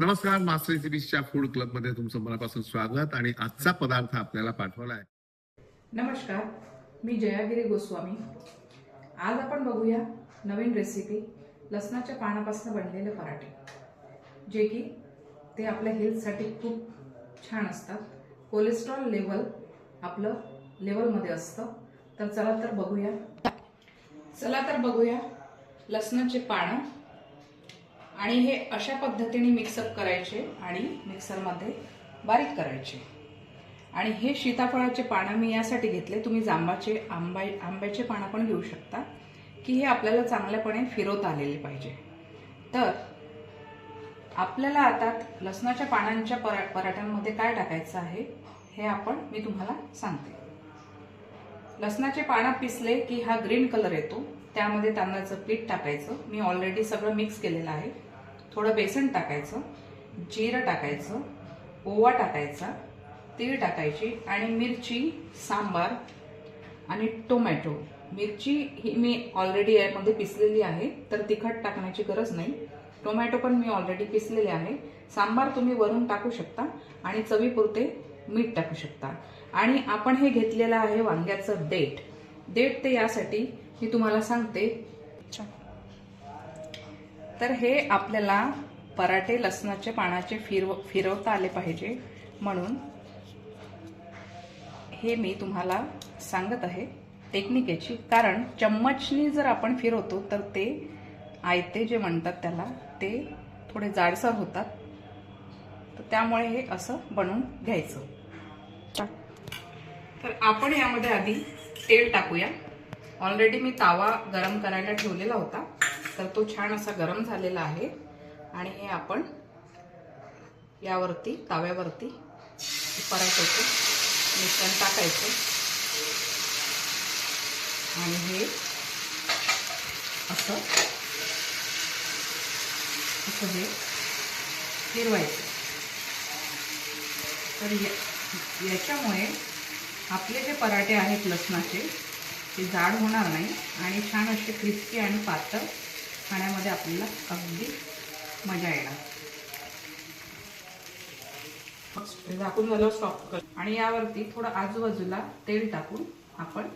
नमस्कार, master रेसिपीजच्या food club मध्ये तुमचं मनापासून स्वागत. आणि आजचा पदार्थ आपल्याला पाठवला आहे. नमस्कार, मी जयागिरी गोस्वामी. आज आपण बघूया नवीन रेसिपी, लसणाच्या पानापासून बनलेले पराठे, जे की ते आपल्या हेल्थसाठी खूप छान असतात. कोलेस्ट्रॉल लेवल आपलं लेवलमध्ये असतं. तर चला तर बघूया लसणाचे पानं. आणि हे अशा पद्धतीने मिक्सअप करायचे आणि मिक्सरमध्ये बारीक करायचे. आणि हे सीताफळाचे पानं मी यासाठी घेतले, तुम्ही आंब्याचे पानं पण घेऊ शकता, की हे आपल्याला चांगल्यापणे फिरवता आलेले पाहिजे. तर आपल्याला आता लसणाच्या पानांच्या पराठ्यांमध्ये काय टाकायचं आहे हे मी तुम्हाला सांगते. लसणाचे पानं पिसले की हा ग्रीन कलर येतो, त्यामध्ये तांदळाचं पीठ टाकायचं. मी ऑलरेडी सगळं मिक्स केलेलं आहे. थोडं बेसन टाकायचं, जिरं टाकायचं, ओवा टाकायचा, तीळ टाकायची आणि मिरची, सांबार आणि टोमॅटो. मिरची ही मी ऑलरेडी यामध्ये पिसलेली आहे, तर तिखट टाकण्याची गरज नाही. टोमॅटो पण मी ऑलरेडी पिसलेले आहे. सांबार तुम्ही वरून टाकू शकता आणि चवीपुरते मीठ टाकू शकता. आणि आपण हे घेतलेलं आहे वांग्याचं देठ ते यासाठी मी तुम्हाला सांगते. तर हे आपल्याला पराठे लसणाच्या पानाचे फिरवता आले पाहिजे, म्हणून हे मी तुम्हाला सांगत आहे टेक्निक याची. कारण चम्मचनी जर आपण फिरवतो तर ते आयते जे म्हणतात त्याला, ते थोडे जाडसर होतात. तर त्यामुळे हे असं बनवून घ्यायचं. तर आपण यामध्ये आधी तेल टाकूया. ऑलरेडी मी तावा गरम करायला ठेवलेला होता, तर तो छान असा गरम झालेला आहे. आणि हे आपण यावरती ताव्यावरती पराठ्याचं मिश्रण टाकायचं आणि हे असं हे फिरवायचं. तर याच्यामुळे आपले जे पराठे आहेत लसणाचे, ते जाड होणार नाही आणि छान असे क्रिस्पी आणि पातळ खाण्यामध्ये आपल्याला अगदी मजा येणार. झाकून झालं स्टॉप कर आणि यावरती थोडं आजूबाजूला तेल टाकून आपण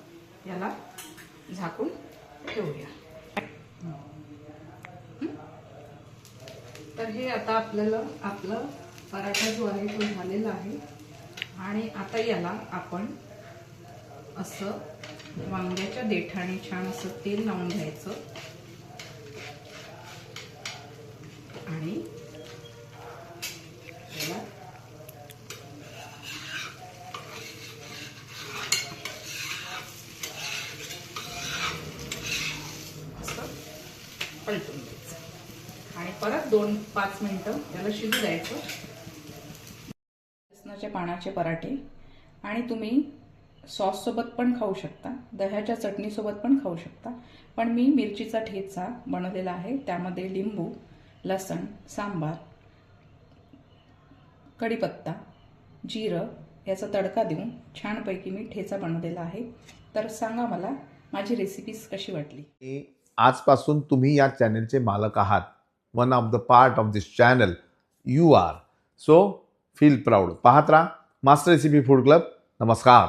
याला झाकून ठेवूया. तर हे आता आपलं पराठा जो आहे तो झालेला आहे. आणि आता याला आपण असं वांग्याच्या देठाने छान असं तेल लावून घ्यायचं आणि याला असं पलटून द्यायचं आणि परत 2-5 मिनिटं याला शिजू द्यायचं. लसणाच्या पानाचे पराठे आणि तुम्ही सॉस सोबत पण खाऊ शकता, दह्याच्या चटणी सोबत पण खाऊ शकता. पण मी मिरचीचा ठेचा बनवलेला आहे, त्यामध्ये लिंबू, लसण, सांबार, कढीपत्ता, जिरं याचा तडका देऊन छानपैकी मी ठेचा बनवलेला आहे. तर सांगा मला माझी रेसिपीज कशी वाटली. आजपासून तुम्ही या चॅनलचे मालक आहात. One of the part of this channel you are. So feel proud. पाहत राहा मास्टर रेसिपी फूड क्लब. नमस्कार.